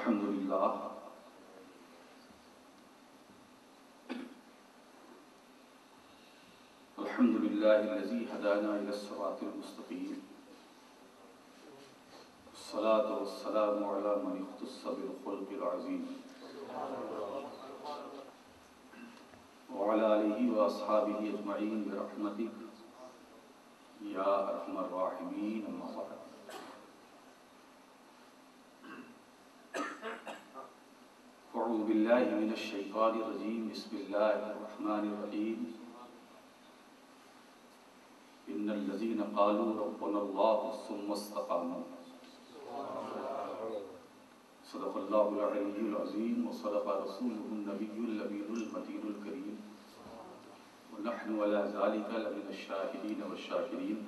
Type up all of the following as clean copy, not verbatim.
الحمدللہ الحمدللہ الذی ہدانا الی الصراط المستقیم الصلاۃ والسلام علی من اختص بالخلق العظیم وعلی آلہ واصحابہ اجمعین برحمتک یا ارحم الراحمین اما بعد۔ اعوذ باللہ من الشیطان الرجیم بسم اللہ الرحمن الرحیم ان الذین قالوا ربنا اللہ ثم استقاموا صدق اللہ العلی العظیم وصدق رسولہ النبی الامین المتین الکریم ونحن علی ذلک لمن الشاہدین والشاکرین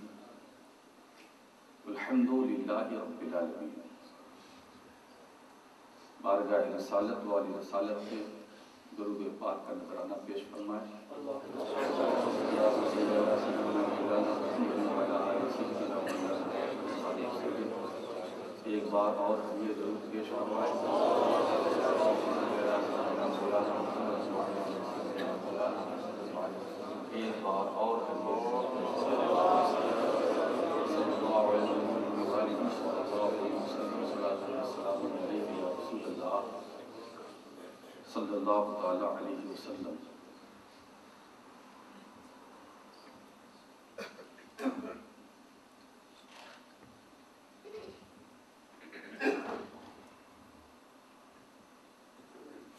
والحمد للہ رب العالمین۔ بارگاہ رسالت والی رسالت کے درود پاک کا نذرانہ پیش فرمائیں۔ ایک بار اور یہ درود پیش فرمائیں۔ ایک بار اور صلی اللہ تعالی علیہ وسلم۔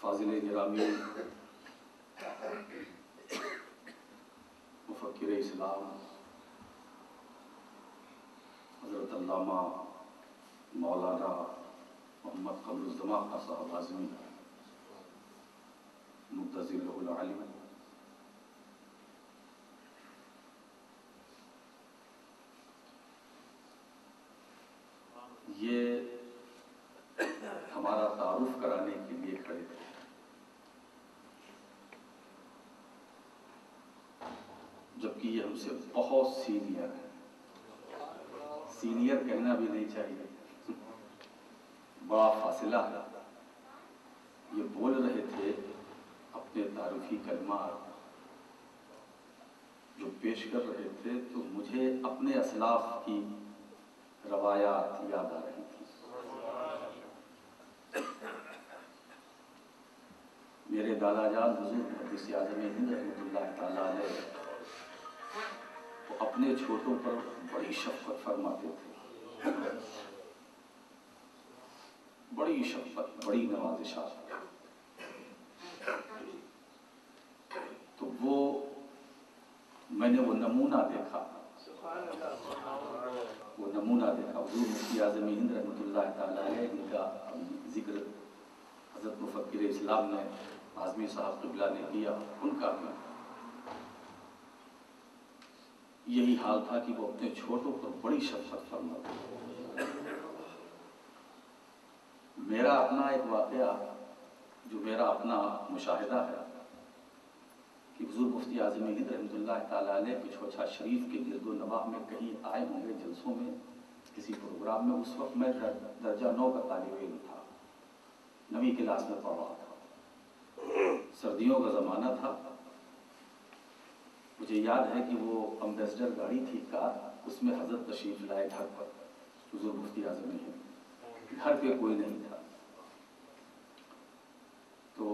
فاضل گرامی، مفکر اسلام حضرت علامہ مولانا محمد قمر الزمان خان صاحب اعظمی مدظر العلم، یہ ہمارا تعارف کرانے کے لیے کھڑے تھے۔ جبکہ یہ ہم سے بہت سینئر ہے، سینئر کہنا بھی نہیں چاہیے، بڑا فاصلہ ہے۔ یہ بول رہے تھے اپنے تعارفی کلمات جو پیش کر رہے تھے تو مجھے اپنے اسلاف کی روایات یاد آ رہی تھی۔ میرے دادا جان حضور محدث اعظم ہند رحمۃ اللہ تعالیٰ علیہ وہ اپنے چھوٹوں پر بڑی شفقت فرماتے تھے، بڑی شفقت، بڑی نوازشات۔ تو میں نے وہ نمونہ دیکھا، حضور مفتی اعظم ہند رحمۃ اللہ تعالیٰ علیہ ان کا ذکر حضرت مفکر اسلام نے اعظمی صاحب قبلہ نے کیا، ان کا بھی یہی حال تھا کہ وہ اپنے چھوٹوں پر بڑی شفقت فرماتے۔ میرا اپنا ایک واقعہ جو میرا اپنا مشاہدہ ہے کہ حضور مفتی اعظم ہند رحمۃ اللہ تعالیٰ علیہ کچھ چھوچھا شریف کے گرد و نواح میں کہیں آئے ہوں گے جلسوں میں، کسی پروگرام میں۔ اس وقت میں درجہ 9 کا طالب علم تھا، 9ویں کلاس میں پڑھ رہا تھا، سردیوں کا زمانہ تھا۔ مجھے یاد ہے کہ وہ امبیسڈر گاڑی تھی کار، اس میں حضرت تشریف لائے گھر پر، حضور مفتی اعظم ہند، گھر پہ کوئی نہیں تھا۔ تو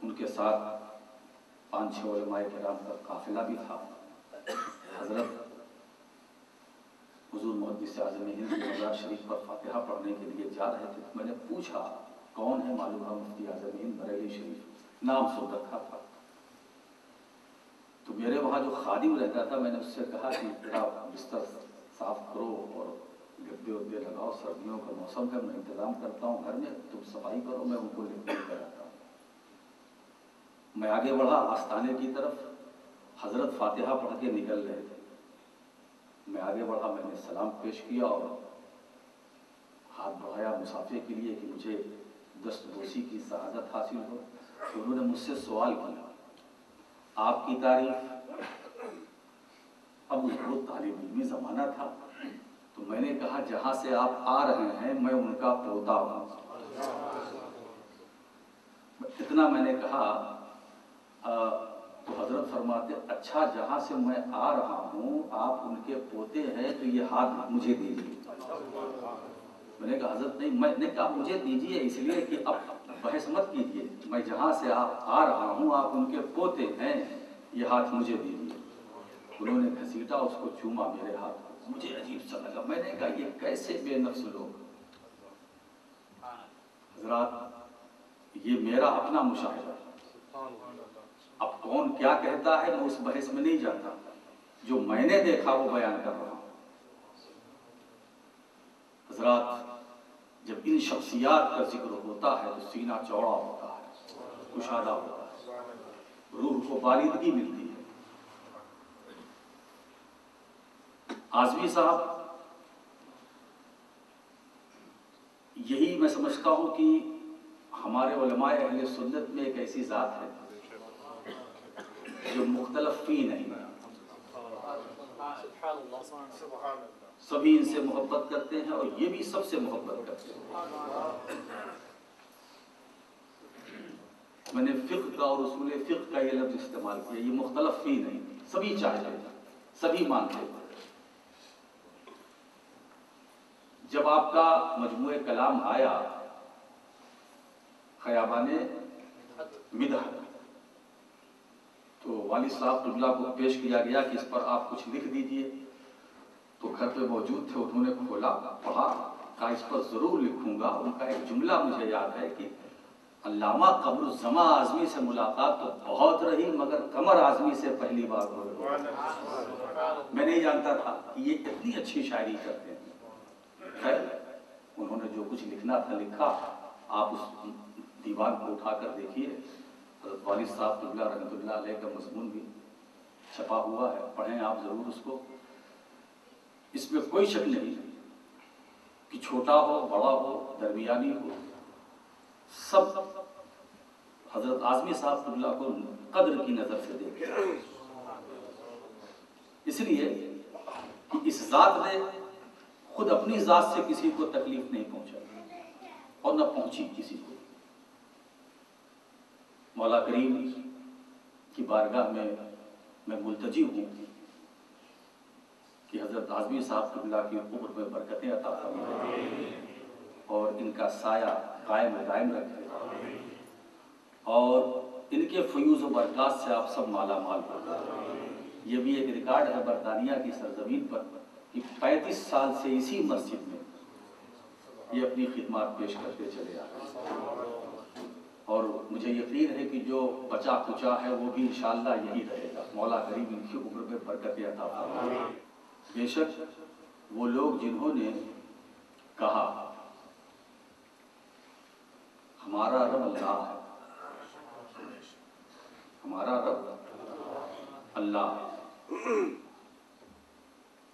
ان کے ساتھ 5-6 علماء کرام کا قافلہ بھی تھا۔ حضرت حضور محدث اعظم ہند کی مزار شریف پر فاتحہ پڑھنے کے لیے جا رہے تھے۔ میں نے پوچھا کون ہے معلوم ہے مفتی اعظم ہند بریلی شریف، نام سن رکھا تھا۔ تو میرے وہاں جو خادم رہتا تھا، میں نے اس سے کہا کہ ذرا بستر صاف کرو اور گدے ودے لگاؤ، سردیوں کا موسم ہے، میں انتظام کرتا ہوں گھر میں، تم صفائی کرو، میں ان کو لے کر آتا ہوں۔ میں آگے بڑھا آستانے کی طرف، حضرت فاتحہ پڑھ کے نکل رہے تھے۔ میں آگے بڑھا، میں نے سلام پیش کیا اور ہاتھ بڑھایا مسافے کے لیے کہ مجھے دست بوسی کی سعادت حاصل ہو۔ تو انہوں نے مجھ سے سوال کیا، آپ کی تعریف؟ اب اس کو طالب علمی زمانہ تھا، تو میں نے کہا جہاں سے آپ آ رہے ہیں میں ان کا پوتا ہوں۔ اتنا میں نے کہا تو حضرت فرماتے اچھا جہاں سے میں آ رہا ہوں آپ ان کے پوتے ہیں تو یہ ہاتھ مجھے دیجیے. میں نے کہا حضرت نہیں, میں نے کہا مجھے دیجیے اس لیے کہ اب بحث مت کیجیے, میں جہاں سے آپ آ رہا ہوں آپ ان کے پوتے ہیں, یہ ہاتھ مجھے دیجیے. انہوں نے گھسیٹا اس کو, چوما میرے ہاتھ کو. مجھے عجیب سا لگا, میں نے کہا یہ کیسے بے نفس لوگ. حضرات یہ میرا اپنا مشاہدہ, اب کون کیا کہتا ہے میں اس بحث میں نہیں جاتا, جو میں نے دیکھا وہ بیان کر رہا ہوں. حضرات جب ان شخصیات کا ذکر ہوتا ہے تو سینہ چوڑا ہوتا ہے, کشادہ ہوتا ہے, روح کو بالیدگی ملتی ہے. اعظمی صاحب یہی میں سمجھتا ہوں کہ ہمارے علماء اہل سنت میں ایک ایسی ذات ہے جو مختلف فی نہیں ہے. سبھی ان سے محبت کرتے ہیں اور یہ بھی سب سے محبت کرتے ہیں. میں نے فقہ کا اور اصول فقہ کا یہ لفظ استعمال کیا, یہ مختلف فی نہیں, سبھی چاہتے ہیں, سبھی مانتے ہیں. جب آپ کا مجموعہ کلام آیا خیابان مدح تو والد صاحب قبلہ کو پیش کیا گیا کہ اس پر آپ کچھ لکھ دیجئے. تو گھر پہ موجود تھے, انہوں نے کھولا, پڑھا, کہا اس پر ضرور لکھوں گا. ان کا ایک جملہ مجھے یاد ہے کہ علامہ قمر الزمان اعظمی سے ملاقات تو بہت رہی مگر قمر اعظمی سے پہلی بار ہوئی. میں نہیں جانتا تھا کہ یہ اتنی اچھی شاعری کرتے ہیں. خیر انہوں نے جو کچھ لکھنا تھا لکھا, آپ اس دیوان کو اٹھا کر دیکھیے. حضرت والد صاحب قبلہ رحمۃ اللہ علیہ کا مضمون بھی چھپا ہوا ہے, پڑھیں آپ ضرور اس کو. اس میں کوئی شک نہیں کہ چھوٹا ہو بڑا ہو درمیانی ہو, سب حضرت اعظمی صاحب قبلہ کو قدر کی نظر سے دیکھیں. اس لیے کہ اس ذات نے خود اپنی ذات سے کسی کو تکلیف نہیں پہنچائی اور نہ پہنچی کسی کو. مولا کریم کی بارگاہ میں ملتجی ہوں کہ حضرت اعظمی صاحب قبلہ کی عمر میں برکتیں عطا فرمائے اور ان کا سایہ قائم و دائم رکھے اور ان کے فیوز و برکات سے آپ سب مالا مال ہو. یہ بھی ایک ریکارڈ ہے برطانیہ کی سرزمین پر کہ 35 سال سے اسی مسجد میں یہ اپنی خدمات پیش کرتے چلے آ رہے ہیں اور مجھے یقین ہے کہ جو بچا کچا ہے وہ بھی انشاءاللہ یہی رہے گا. مولا کریم ان کی عمر میں برکتیں عطا فرمائے. بے شک وہ لوگ جنہوں نے کہا ہمارا رب اللہ ہے, ہمارا رب اللہ ہے,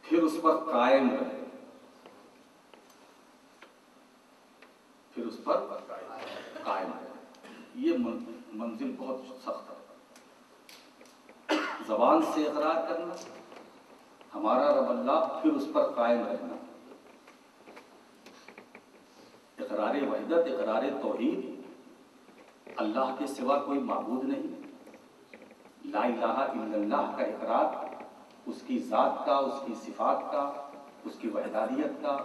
پھر اس پر قائم رہے, پھر اس پر قائم رہے. یہ منزل بہت سخت ہے. زبان سے اقرار کرنا ہمارا رب اللہ, پھر اس پر قائم رہنا. اقرار وحدت, اقرار توحید, اللہ کے سوا کوئی معبود نہیں. لا الہ الا اللہ کا اقرار, اس کی ذات کا, اس کی صفات کا, اس کی وحدانیت کا,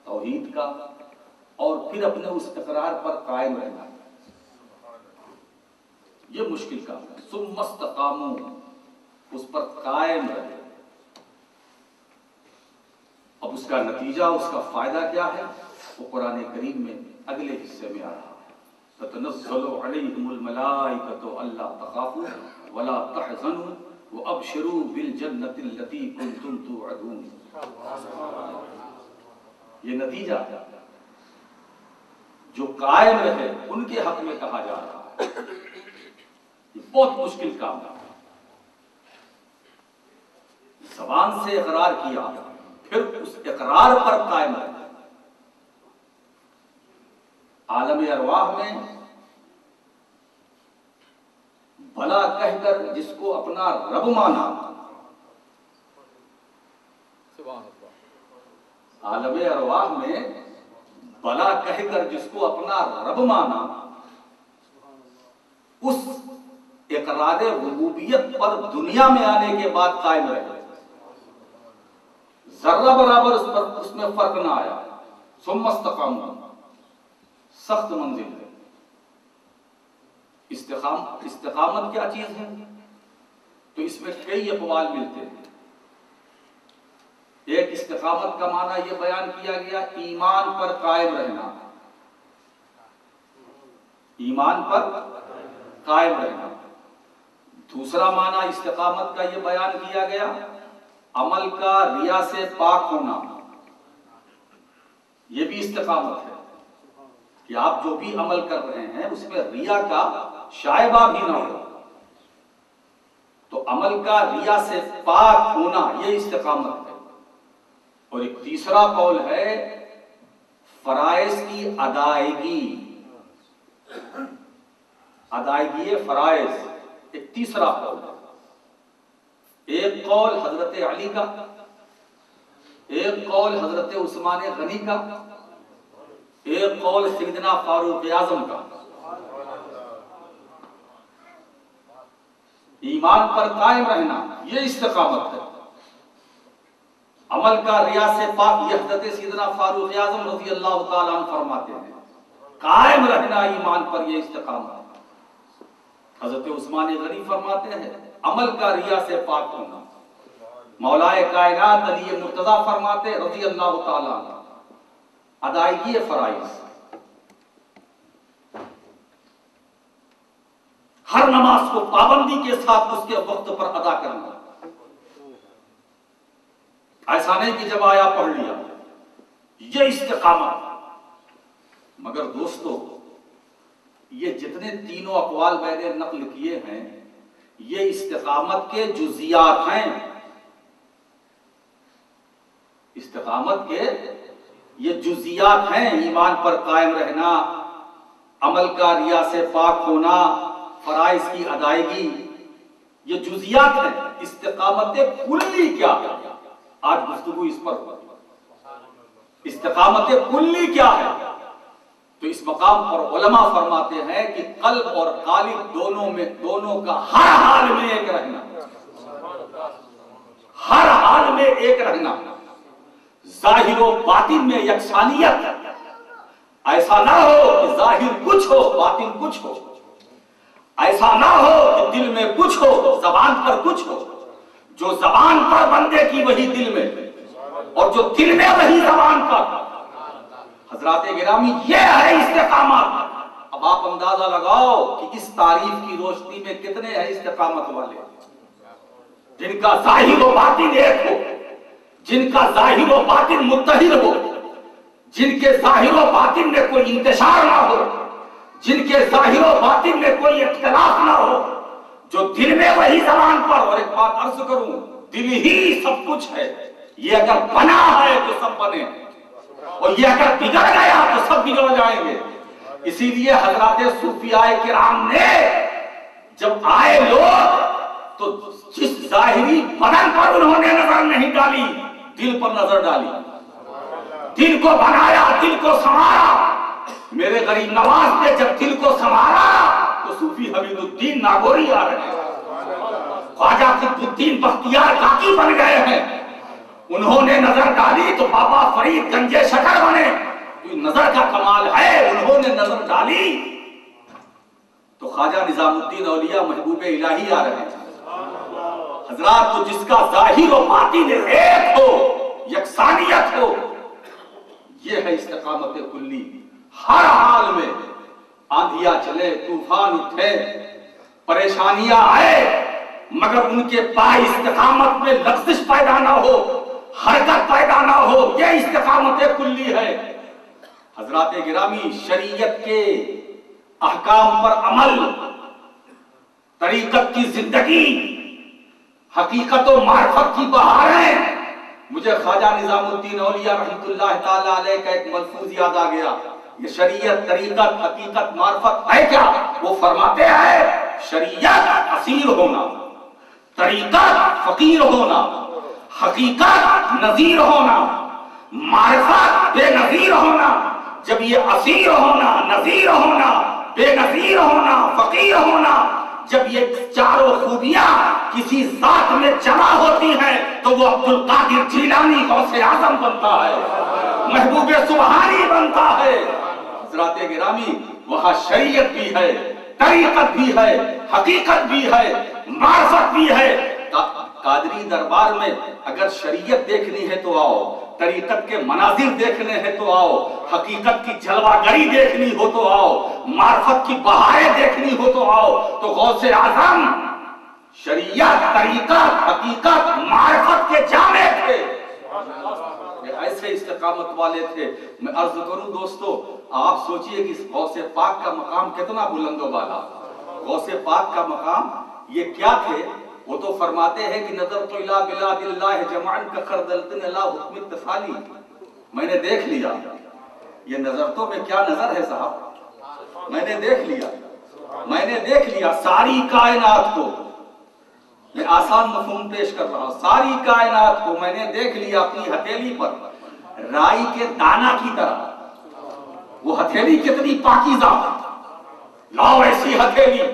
توحید کا, اور پھر اپنے اس اقرار پر قائم رہنا. یہ مشکل کام ہے. ثم استقاموا, اس پر قائم رہے. اب اس کا نتیجہ, اس کا فائدہ کیا ہے وہ قرآن کریم میں اگلے حصے میں آ رہا ہے. تتنزل علیہم الملائکۃ الا تخافوا ولا تحزنوا وابشروا بالجنۃ التي کنتم توعدون. یہ نتیجہ جو قائم رہے ان کے حق میں کہا جا رہا ہے. یہ بہت مشکل کام ہے. زبان سے اقرار کیا, پھر اس اقرار پر قائم رہے. عالم ارواح میں بلا کہہ کر جس کو اپنا رب مانا, عالم ارواح میں بلا کہہ کر جس کو اپنا رب مانا, اس اقرار ربوبیت پر دنیا میں آنے کے بعد قائم رہے، ذرہ برابر اس میں فرق نہ آیا، ثم استقاموا، سخت منزل ہے۔ استقامت کیا چیز ہے؟ تو اس میں کئی اقوال ملتے ہیں۔ ایک استقامت کا معنی یہ بیان کیا گیا ایمان پر قائم رہنا، ایمان پر قائم رہنا۔ دوسرا معنی استقامت کا یہ بیان کیا گیا عمل کا ریا سے پاک ہونا، یہ بھی استقامت ہے کہ آپ جو بھی عمل کر رہے ہیں اس میں ریا کا شائبہ بھی نہ ہو، تو عمل کا ریا سے پاک ہونا یہ استقامت ہے۔ اور ایک تیسرا قول ہے فرائض کی ادائیگی، ادائیگی فرائض، ایک تیسرا قول ہے۔ ایک قول حضرت علی کا، ایک قول حضرت عثمان غنی کا، ایک قول سیدنا فاروق اعظم کا۔ ایمان پر قائم رہنا یہ استقامت ہے، عمل کا ریا سے پاک، یہ حضرت سیدنا فاروق اعظم رضی اللہ تعالیٰ عنہ فرماتے ہیں قائم رہنا ایمان پر یہ استقامت ہے۔ حضرت عثمان غنی فرماتے ہیں عمل کا ریا سے پاک ہونا۔ مولا کائنات علی مرتضیٰ فرماتے رضی اللہ تعالیٰ عنہ ادائیگی فرائض، ہر نماز کو پابندی کے ساتھ اس کے وقت پر ادا کرنا، ایسا نہیں کہ جب آیا پڑھ لیا، یہ استقامت۔ مگر دوستو یہ جتنے تینوں اقوال میں نے نقل کیے ہیں یہ استقامت کے جزیات ہیں، استقامت کے یہ جزیات ہیں، ایمان پر قائم رہنا، عمل کا ریا سے پاک ہونا، فرائض کی ادائیگی، یہ جزیات ہیں۔ استقامت کلی کیا ہے؟ آج گفتگو اس پر ہوا۔ استقامت کلی کیا ہے؟ تو اس مقام پر علماء فرماتے ہیں کہ قلب اور قالب دونوں کا ہر حال میں ایک رہنا، ہر حال میں ایک رہنا، ظاہر و باطن میں یکسانیت، ایسا نہ ہو کہ ظاہر کچھ ہو باطن کچھ ہو، ایسا نہ ہو کہ دل میں کچھ ہو زبان پر کچھ ہو، جو زبان پر بندے کی وہی دل میں، اور جو دل میں وہی زبان پر۔ حضرات گرامی یہ ہے استقامت۔ اب آپ اندازہ لگاؤ کہ اس تعریف کی روشنی میں کتنے ہیں استقامت والے جن کا ظاہر و باطن ایک ہو، جن کا ظاہر و باطن متحد ہو، جن کے ظاہر و باطن میں کوئی انتشار نہ ہو، جن کے ظاہر و باطن میں کوئی اختلاف نہ ہو، جو دل میں وہی زبان پر۔ اور ایک بات عرض کروں، دل ہی سب کچھ ہے، یہ اگر بنا ہے تو سب بنے، اور یہ اگر بگڑ گیا تو سب بگڑ جائیں گے۔ اسی لیے حضرات صوفیاء کرام نے جب آئے لوگ تو جس ظاہری بدن پر انہوں نے نظر نہیں ڈالی، دل پر نظر ڈالی، دل کو بنایا، دل کو سنوارا۔ میرے غریب نواز نے جب دل کو سنوارا تو صوفی حمید الدین ناگوری آ رہے ہیں، خواجہ قطب الدین بختیار کاکی بن گئے ہیں، انہوں نے نظر ڈالی تو بابا فرید گنجے شکر بنے۔ نظر کا کمال ہے، انہوں نے نظر ڈالی تو خواجہ نظام الدین اولیاء محبوب الہی آ رہے ہیں۔ حضرات تو جس کا ظاہر و باطن ایک ہو، یکسانیت ہو، یہ ہے استقامت کلی۔ ہر حال میں آندھیاں چلے، طوفان اٹھے، پریشانیاں آئے، مگر ان کے پائے استقامت میں لغزش پیدا نہ ہو، حرکت پیدا نہ ہو، یہ استقامت کلی ہے۔ حضرات گرامی شریعت کے احکام پر عمل، طریقت کی زندگی، حقیقت و معرفت کی بہاریں۔ مجھے خواجہ نظام الدین اولیاء رحمۃ اللہ تعالی علیہ کا ایک ملفوظ یاد آ گیا، یہ شریعت، طریقت، حقیقت، معرفت ہے کیا؟ وہ فرماتے ہیں شریعت اسیر ہونا، طریقت فقیر ہونا، حقیقت نظیر ہونا، معرفت بے نظیر ہونا۔ جب یہ اسیر ہونا، نظیر ہونا، بے نظیر ہونا، فقیر ہونا، جب یہ چاروں خوبیاں کسی ذات میں جمع ہوتی ہیں تو وہ عبد القادر جیلانی غوث اعظم بنتا ہے، محبوب سبحانی بنتا ہے۔ حضرات گرامی، وہاں شریعت بھی ہے، طریقت بھی ہے، حقیقت بھی ہے، معرفت بھی ہے۔ قادری دربار میں اگر شریعت دیکھنی ہے تو آؤ، طریقت کے مناظر دیکھنے ہیں تو آؤ، حقیقت کی جلوہ گری دیکھنی ہو تو آؤ، معرفت کی بہاریں دیکھنی ہو تو آؤ۔ تو غوث اعظم شریعت، طریقت، حقیقت، معرفت کے جامع تھے، ایسے استقامت والے تھے۔ میں عرض کروں دوستو، آپ سوچئے کہ اس غوث پاک کا مقام کتنا بلند و بالا۔ غوث پاک کا مقام یہ کیا تھے؟ وہ تو فرماتے ہیں کہ نظرت الی بلاد اللہ جمعاً کخردلتن الی حکم اتصالی، میں نے دیکھ لیا۔ یہ نظرتوں میں کیا نظر ہے صاحب؟ میں نے دیکھ لیا ساری کائنات کو۔ میں آسان مفہوم پیش کر رہا ہوں، ساری کائنات کو میں نے دیکھ لیا اپنی ہتھیلی پر، رائی کے دانہ کی طرح۔ وہ ہتھیلی کتنی پاکیزہ، لاؤ ایسی ہتھیلی،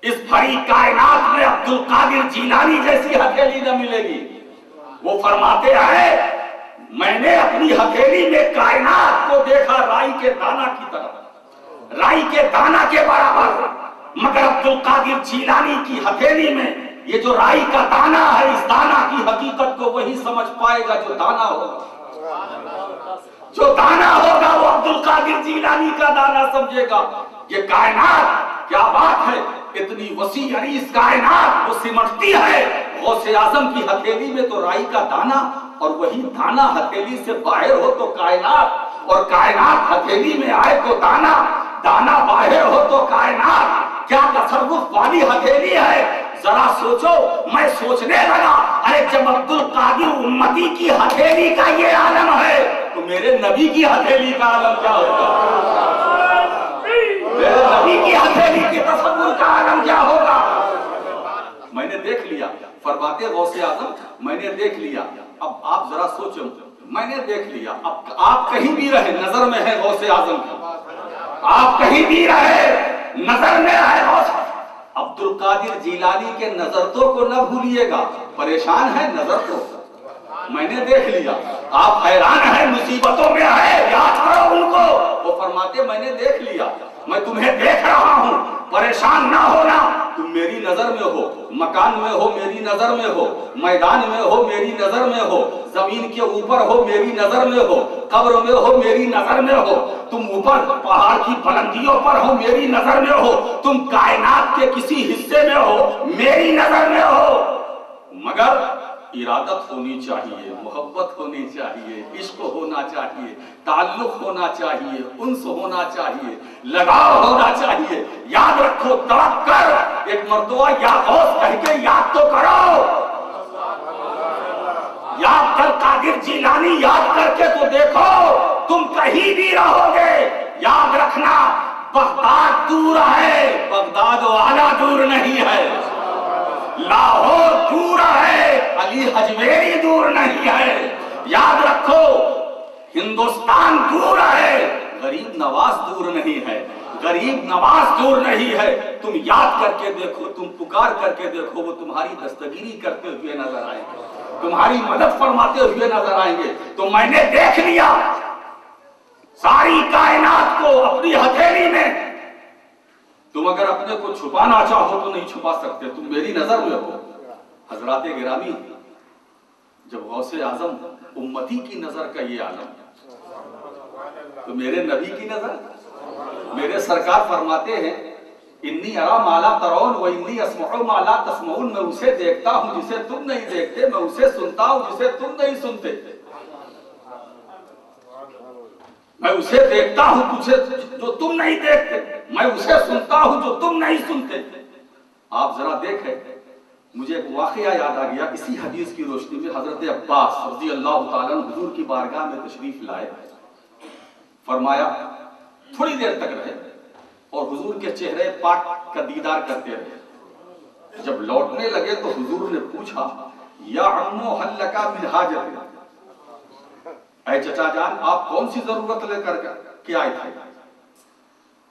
اس بھری کائنات میں عبد القادر جیلانی جیسی ہتھیلی نہ ملے گی۔ وہ فرماتے ہیں میں نے اپنی ہتھیلی میں کائنات کو دیکھا رائی کے دانہ کی طرح، رائی کے دانہ کے برابر، مگر عبد القادر جیلانی کی ہتھیلی میں یہ جو رائی کا دانہ ہے، اس دانہ کی حقیقت کو وہی سمجھ پائے گا جو دانہ ہوگا۔ جو دانہ ہوگا وہ عبد القادر جیلانی کا دانہ سمجھے گا۔ یہ کائنات کیا بات ہے، اتنی وسیع عریض کائنات وہ سمٹتی ہے غوث اعظم کی ہتھیلی میں تو رائی کا دانہ، اور وہی دانہ ہتھیلی سے باہر ہو تو کائنات، اور کائنات ہتھیلی میں آئے تو دانہ، دانہ باہر ہو تو کائنات۔ کیا تصرف والی ہتھیلی ہے؟ ذرا سوچو۔ میں سوچنے لگا، ارے جب عبد القادر امتی کی ہتھیلی کا یہ عالم ہے تو میرے نبی کی ہتھیلی کا عالم کیا ہوگا؟ میرے نبی کی ہتھیلی کے تصور کا عالم کیا ہوگا؟ میں نے دیکھ لیا، فرماتے غوث اعظم میں نے دیکھ لیا۔ اب آپ ذرا سوچو، میں نے دیکھ لیا، اب آپ کہیں بھی رہے نظر میں ہے غوث اعظم کی، آپ کہیں بھی رہے نظر میں ہے غوث۔ عبد القادر جیلانی کے نظرتوں کو نہ بھولیے گا، پریشان ہے نظر کو، میں نے دیکھ لیا۔ آپ حیران ہیں، مصیبتوں میں ہے، یاد کرو ان کو۔ وہ فرماتے میں نے دیکھ لیا، میں تمہیں دیکھ رہا ہوں، پریشان نہ ہونا، تم میری نظر میں ہو، مکان میں ہو میری نظر میں ہو، میدان میں ہو میری نظر میں ہو، زمین کے اوپر ہو میری نظر میں ہو، قبر میں ہو میری نظر میں ہو، تم اوپر پہاڑ کی بلندیوں پر ہو میری نظر میں ہو، تم کائنات کے کسی حصے میں ہو میری نظر میں ہو، مگر ارادت ہونی چاہیے، محبت ہونی چاہیے، عشق ہونا چاہیے، تعلق ہونا چاہیے، انس ہونا چاہیے، لگاؤ ہونا چاہیے۔ یاد رکھو، توکل، ایک مرتبہ یا غوث کہہ کے یاد تو کرو، یاد کر قادر جیلانی، یاد کر کے تو دیکھو، تم کہیں بھی رہو گے، یاد رکھنا بغداد دور ہے، بغداد والا دور نہیں ہے، لاہور دور ہے، علی حجویری دور نہیں ہے، یاد رکھو ہندوستان دور ہے، غریب نواز دور نہیں ہے، غریب نواز دور نہیں ہے۔ تم یاد کر کے دیکھو، تم پکار کر کے دیکھو، وہ تمہاری دستگیری کرتے ہوئے نظر آئیں گے، تمہاری مدد فرماتے ہوئے نظر آئیں گے۔ تو میں نے دیکھ لیا ساری کائنات کو اپنی ہتھیلی میں۔ تم اگر اپنے کو چھپانا چاہو تو نہیں چھپا سکتے، تم میری نظر میں ہو۔ حضرات گرامی، جب غوث اعظم امتی کی نظر کا یہ عالم تو میرے نبی کی نظر، میرے سرکار فرماتے ہیں انی ارا ما لا ترون و انی اسمع ما لا تسمعون، میں اسے دیکھتا ہوں جسے تم نہیں دیکھتے، میں اسے سنتا ہوں جسے تم نہیں سنتے، میں اسے دیکھتا ہوں تجھے جو تم نہیں دیکھتے، میں اسے سنتا ہوں جو تم نہیں سنتے۔ آپ ذرا دیکھیں، مجھے ایک واقعہ یاد آ گیا اسی حدیث کی روشنی میں۔ حضرت عباس رضی اللہ تعالیٰ حضور کی بارگاہ میں تشریف لائے، فرمایا تھوڑی دیر تک رہے اور حضور کے چہرے پاک کا دیدار کرتے رہے۔ جب لوٹنے لگے تو حضور نے پوچھا یا عمو حل لکا من حاجت، اے چچا جان آپ کون سی ضرورت لے کر کے آئے تھے؟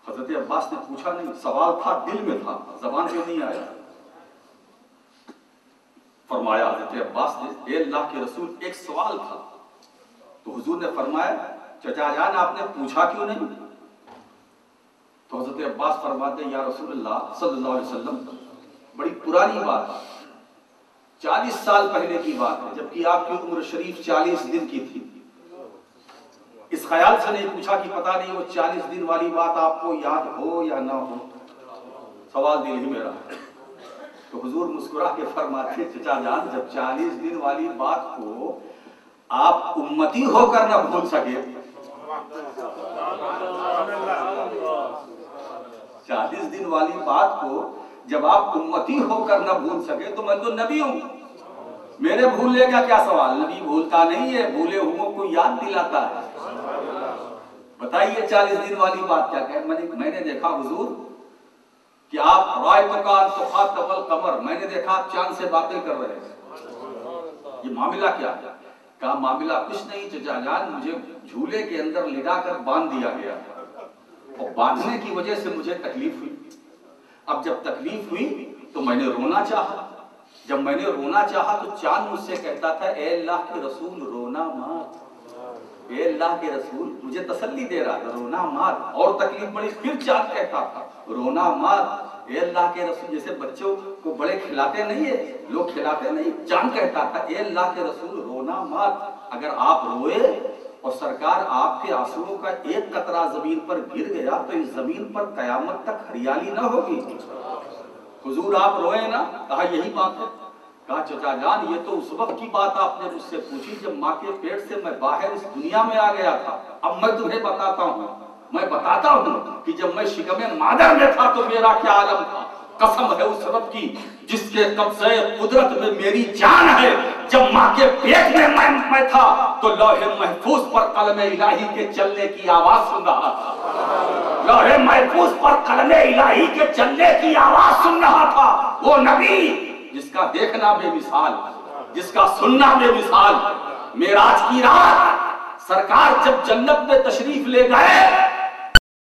حضرت عباس نے پوچھا نہیں، سوال تھا دل میں تھا، زبان پہ نہیں آیا۔ فرمایا حضرت عباس نے، اے اللہ کے رسول ایک سوال تھا۔ تو حضور نے فرمایا چچا جان آپ نے پوچھا کیوں نہیں؟ تو حضرت عباس فرماتے یا رسول اللہ صلی اللہ علیہ وسلم بڑی پرانی بات، 40 سال پہلے کی بات ہے، جبکہ آپ کی عمر شریف 40 دن کی تھی۔ اس خیال سے نہیں پوچھا کہ پتہ نہیں وہ 40 دن والی بات آپ کو یاد ہو یا نہ ہو، سوال دل ہی میرا۔ تو حضور مسکرا کے فرماتے چچا جان جب 40 دن والی بات کو آپ امتی ہو کر نہ بھول سکے، 40 دن والی بات کو جب آپ امتی ہو کر نہ بھول سکے تو میں تو نبی ہوں، میرے بھولنے کا کیا سوال؟ نبی بھولتا نہیں ہے، بھولے ہوئوں کو یاد دلاتا ہے۔ بتائیے 40 دن والی بات کیا کہ میں نے دیکھا حضور کہ آپ رائتکان تخاطب القمر، میں نے دیکھا آپ چاند سے باتیں کر رہے ہیں، یہ معاملہ کیا ہے؟ کہا معاملہ کچھ نہیں چچا جان، مجھے جھولے کے اندر لٹا کر باندھ دیا گیا اور باندھنے کی وجہ سے مجھے تکلیف ہوئی۔ اب جب تکلیف ہوئی تو میں نے رونا چاہا، جب میں نے رونا چاہا تو چاند مجھ سے کہتا تھا اے اللہ کے رسول رونا مات، اے اللہ کے رسول مجھے تسلی دے رہا تھا رونا مات، اور تکلیف بڑی، پھر چاند کہتا تھا رونا مات اے اللہ کے رسول، جیسے بچوں کو بڑے کھلاتے نہیں ہے لوگ، کھلاتے نہیں، چاند کہتا تھا اے اللہ کے رسول رونا مات، اگر آپ روئے اور سرکار آپ کے آنسوؤں کا ایک قطرہ زمین پر گر گیا تو اس زمین پر قیامت تک ہریالی نہ ہوگی۔ حضور آپ روئے نا؟ کہا یہی بات ہے۔ کہا چچا جان یہ تو اس وقت کی بات آپ نے مجھ سے پوچھی جب ماں کے پیٹ سے میں باہر اس دنیا میں آ گیا تھا، اب میں تمہیں بتاتا ہوں، میں بتاتا ہوں کہ جب میں شکم مادر میں تھا تو میرا کیا عالم تھا۔ قسم ہے اس رب کی جس کے قبضہ قدرت میں میری جان ہے، جب ماں کے پیٹ میں میں تھا تو لوح محفوظ پر قلم الہی کے چلنے کی آواز سن رہا تھا، لوح محفوظ پر قلم الہی کے چلنے کی آواز سن رہا تھا۔ وہ نبی جس کا دیکھنا بے مثال، جس کا سننا بے مثال، معراج کی رات سرکار جب جنت میں تشریف لے گئے